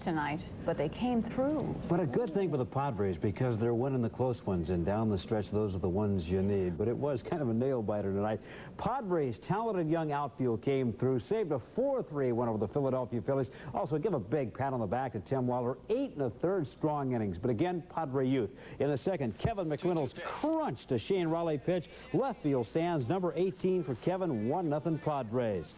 tonight, but they came through. But a good thing for the Padres, because they're winning the close ones, and down the stretch, those are the ones you need. But it was kind of a nail-biter tonight. Padres' talented young outfield came through, saved a 4-3 win over the Philadelphia Phillies. Also, give a big pat on the back to Tim Wilder. 8 1/3 strong innings. But again, Padre youth. In the second, Kevin McReynolds crunched a Shane Raleigh pitch. Left field stands number 18 for Kevin, 1-0 Padres.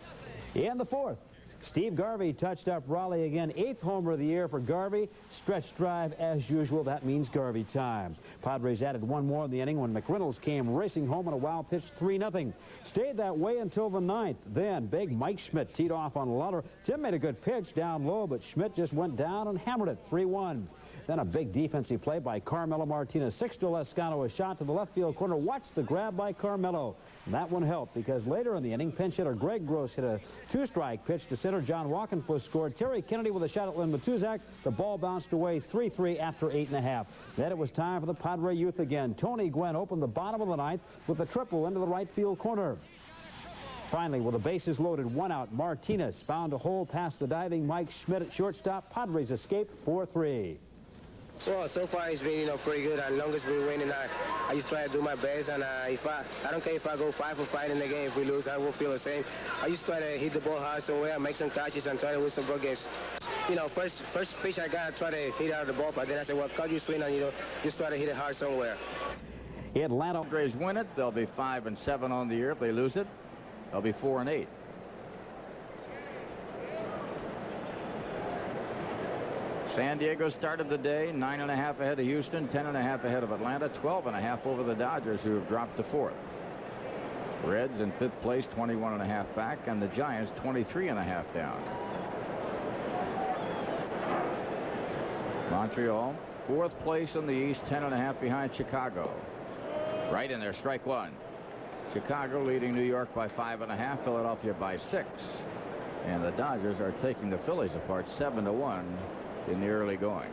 In the fourth, Steve Garvey touched up Raleigh again. 8th homer of the year for Garvey. Stretch drive as usual. That means Garvey time. Padres added one more in the inning when McReynolds came racing home on a wild pitch, 3-0. Stayed that way until the 9th. Then big Mike Schmidt teed off on Lauder. Tim made a good pitch down low, but Schmidt just went down and hammered it, 3-1. Then a big defensive play by Carmelo Martinez. Sixto Lescano, a shot to the left field corner. Watch the grab by Carmelo. And that one helped because later in the inning, pinch hitter Graig Gross hit a 2-strike pitch to center. John Walkenfuss scored. Terry Kennedy with a shot at Lynn Matuzak. The ball bounced away 3-3 after 8.5. Then it was time for the Padre youth again. Tony Gwynn opened the bottom of the 9th with a triple into the right field corner. Finally, with the bases loaded, 1 out, Martinez found a hole past the diving Mike Schmidt at shortstop. Padres escaped 4-3. Well, so far it's been, pretty good. As long as we're winning, I just try to do my best. And I don't care if I go 5 for 5 in the game. If we lose, I will feel the same. I just try to hit the ball hard somewhere, make some catches, and try to win some ball games. First pitch I got, I try to hit out of the ball, but then I said, well, cut your swing and, just try to hit it hard somewhere. Atlanta Padres win it. They'll be 5-7 on the year. If they lose it, they'll be 4-8. San Diego started the day 9.5 ahead of Houston, 10.5 ahead of Atlanta, 12.5 over the Dodgers, who have dropped to 4th. Reds in 5th place, 21.5 back, and the Giants 23.5 down. Montreal 4th place in the East, 10.5 behind Chicago. Right in there, strike one. Chicago leading New York by 5.5, Philadelphia by 6, and the Dodgers are taking the Phillies apart 7-1. In the early going.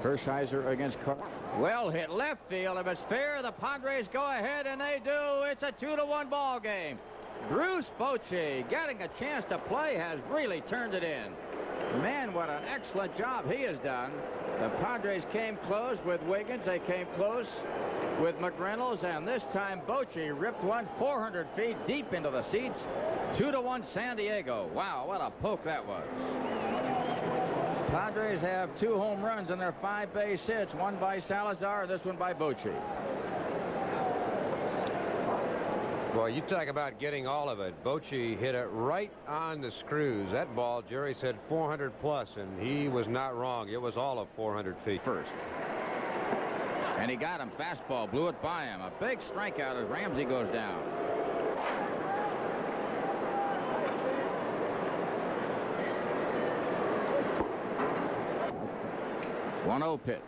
Hershiser against Carter. Well hit left field. If it's fair, the Padres go ahead, and they do. It's a 2-1 ball game. Bruce Bochy, getting a chance to play, has really turned it in. Man, what an excellent job he has done. The Padres came close with Wiggins. They came close with McReynolds, and this time Bochy ripped one 400 feet deep into the seats. 2-1 San Diego. Wow, what a poke that was. Padres have 2 home runs in their 5 base hits, one by Salazar, this one by Bochy. Boy, you talk about getting all of it. Bochy hit it right on the screws. That ball, Jerry said 400 plus, and he was not wrong. It was all of 400 feet. First. And he got him. Fastball, blew it by him. A big strikeout as Ramsey goes down. One-0 pitch.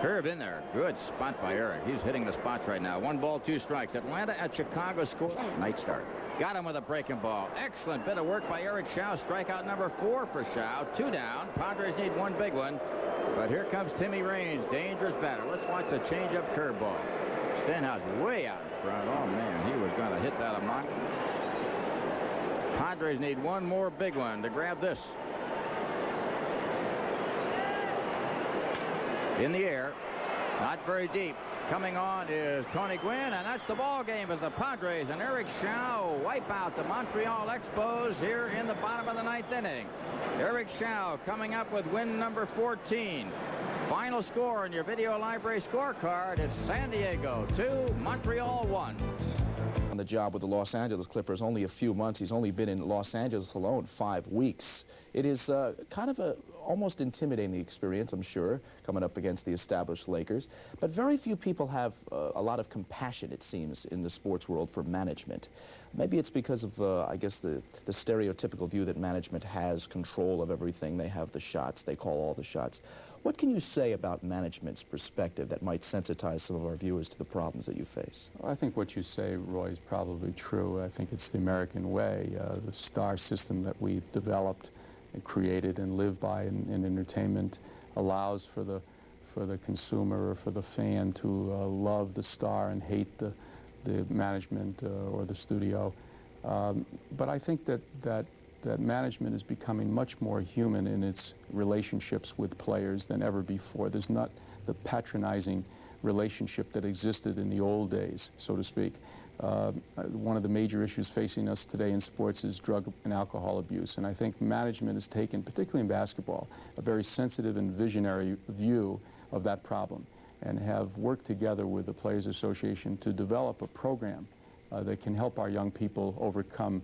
Curve in there. Good spot by Eric. He's hitting the spots right now. 1 ball, 2 strikes. Atlanta at Chicago score. Night start. Got him with a breaking ball. Excellent bit of work by Eric Shaw. Strikeout number 4 for Shaw. 2 down. Padres need 1 big one. But here comes Timmy Raines. Dangerous batter. Let's watch the changeup curveball. Stenhouse way out in front. Oh, man. He was going to hit that amok. Padres need 1 more big one to grab this. In the air, not very deep. Coming on is Tony Gwynn, and that's the ball game as the Padres and Eric Shaw wipe out the Montreal Expos here in the bottom of the 9th inning. Eric Shaw coming up with win number 14. Final score in your video library scorecard, it's San Diego 2, Montreal 1. On the job with the Los Angeles Clippers only a few months. He's only been in Los Angeles alone 5 weeks. It is kind of a almost intimidating experience, I'm sure, coming up against the established Lakers. But very few people have a lot of compassion, it seems, in the sports world for management. Maybe it's because of, I guess, the stereotypical view that management has control of everything. They have the shots. They call all the shots. What can you say about management's perspective that might sensitize some of our viewers to the problems that you face? Well, I think what you say, Roy, is probably true. I think it's the American way, the star system that we've developed and created and live by in entertainment allows for the consumer or for the fan to love the star and hate the management or the studio. But I think that management is becoming much more human in its relationships with players than ever before. There's not the patronizing relationship that existed in the old days, so to speak. One of the major issues facing us today in sports is drug and alcohol abuse, and I think management has taken, particularly in basketball, a very sensitive and visionary view of that problem, and have worked together with the Players Association to develop a program that can help our young people overcome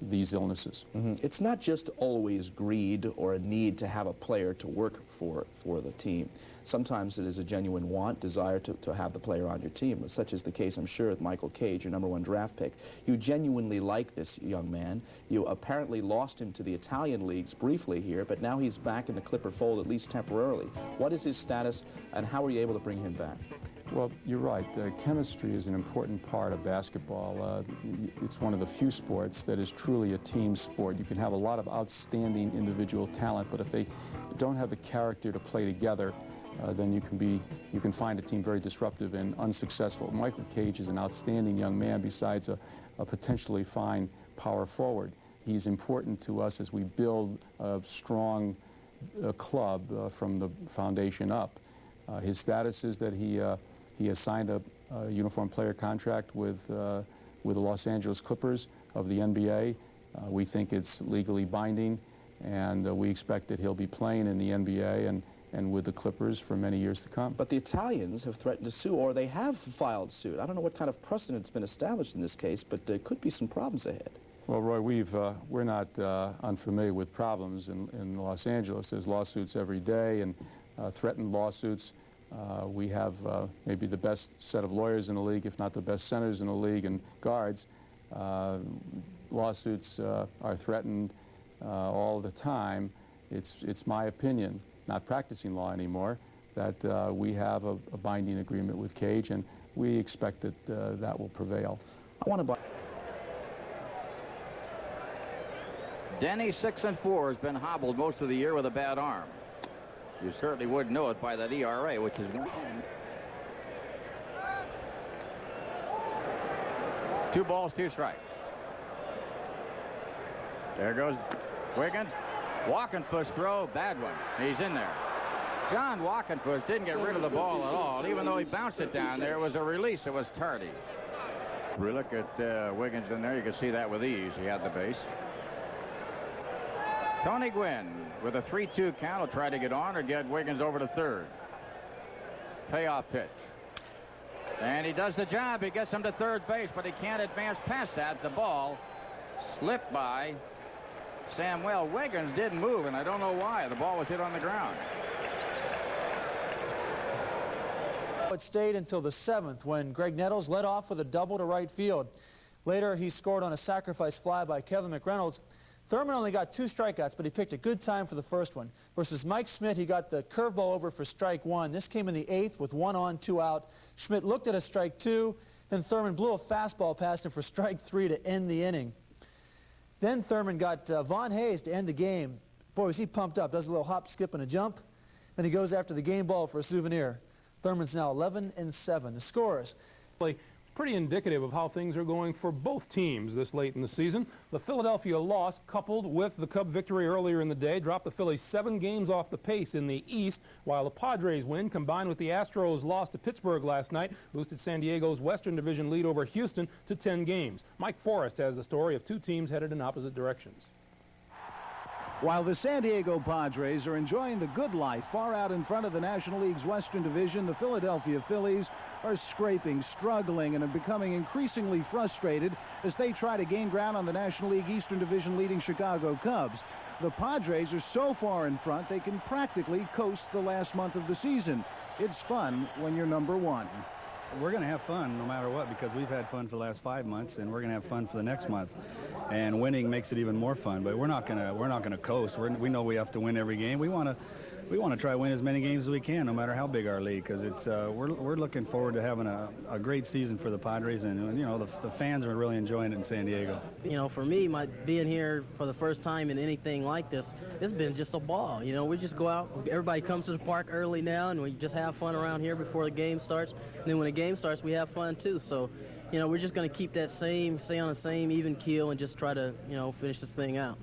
these illnesses. It's not just always greed or a need to have a player to work for the team. Sometimes it is a genuine want, desire to have the player on your team, such is the case, I'm sure, with Michael Cage, your #1 draft pick. You genuinely like this young man. You apparently lost him to the Italian leagues briefly here, but now he's back in the Clipper fold, at least temporarily. What is his status, and how are you able to bring him back? Well, you're right. Chemistry is an important part of basketball. It's one of the few sports that is truly a team sport. You can have a lot of outstanding individual talent, but if they don't have the character to play together, then you can find a team very disruptive and unsuccessful. Michael Cage is an outstanding young man, besides a potentially fine power forward. He's important to us as we build a strong club from the foundation up. His status is that he has signed a uniform player contract with the Los Angeles Clippers of the NBA. We think it's legally binding, and we expect that he'll be playing in the NBA and with the Clippers for many years to come. But the Italians have threatened to sue, or they have filed suit. I don't know what kind of precedent's been established in this case, but there could be some problems ahead. Well, Roy, we're not unfamiliar with problems in Los Angeles. There's lawsuits every day, and threatened lawsuits. We have maybe the best set of lawyers in the league, if not the best centers in the league, and guards. Lawsuits are threatened all the time. It's my opinion, not practicing law anymore, that we have a binding agreement with Cage, and we expect that that will prevail. I want to buy. Denny, 6-4, has been hobbled most of the year with a bad arm. You certainly wouldn't know it by that ERA, which is 1. 2 balls, 2 strikes. There goes Wiggins. Walkenfuss throw, bad one. He's in there. John Walkenfuss didn't get rid of the ball at all. Even though he bounced it down there, it was a release. It was tardy. If we look at Wiggins in there, you can see that with ease. He had the base. Tony Gwynn with a 3-2 count will try to get on or get Wiggins over to third. Payoff pitch. And he does the job. He gets him to third base, but he can't advance past that. The ball slipped by Samuel. Wiggins didn't move, and I don't know why. The ball was hit on the ground. It stayed until the 7th when Graig Nettles led off with a double to right field. Later, he scored on a sacrifice fly by Kevin McReynolds. Thurman only got 2 strikeouts, but he picked a good time for the first one. Versus Mike Schmidt, he got the curveball over for strike 1. This came in the 8th with 1 on, 2 out. Schmidt looked at a strike 2. Then Thurman blew a fastball past him for strike 3 to end the inning. Then Thurman got Von Hayes to end the game. Boy, was he pumped up. Does a little hop, skip, and a jump. Then he goes after the game ball for a souvenir. Thurman's now 11-7. The scores. Pretty indicative of how things are going for both teams this late in the season. The Philadelphia loss, coupled with the Cub victory earlier in the day, dropped the Phillies 7 games off the pace in the East, while the Padres win, combined with the Astros' loss to Pittsburgh last night, boosted San Diego's Western Division lead over Houston to 10 games. Mike Forrest has the story of 2 teams headed in opposite directions. While the San Diego Padres are enjoying the good life far out in front of the National League's Western Division, the Philadelphia Phillies are scraping, struggling, and are becoming increasingly frustrated as they try to gain ground on the National League Eastern Division leading Chicago Cubs. The Padres are so far in front they can practically coast the last month of the season. It's fun when you're #1. We're going to have fun no matter what, because we've had fun for the last 5 months, and we're going to have fun for the next month. And winning makes it even more fun. But we're not going to coast. We know we have to win every game. We want to try to win as many games as we can, no matter how big our league, because it's we're looking forward to having a great season for the Padres, and you know the fans are really enjoying it in San Diego. You know, for me, being here for the first time in anything like this, it's been just a ball. You know, we just go out. Everybody comes to the park early now, and we just have fun around here before the game starts. And then when the game starts, we have fun too. So you know, we're just going to keep that stay on the same even keel and just try to, you know, finish this thing out.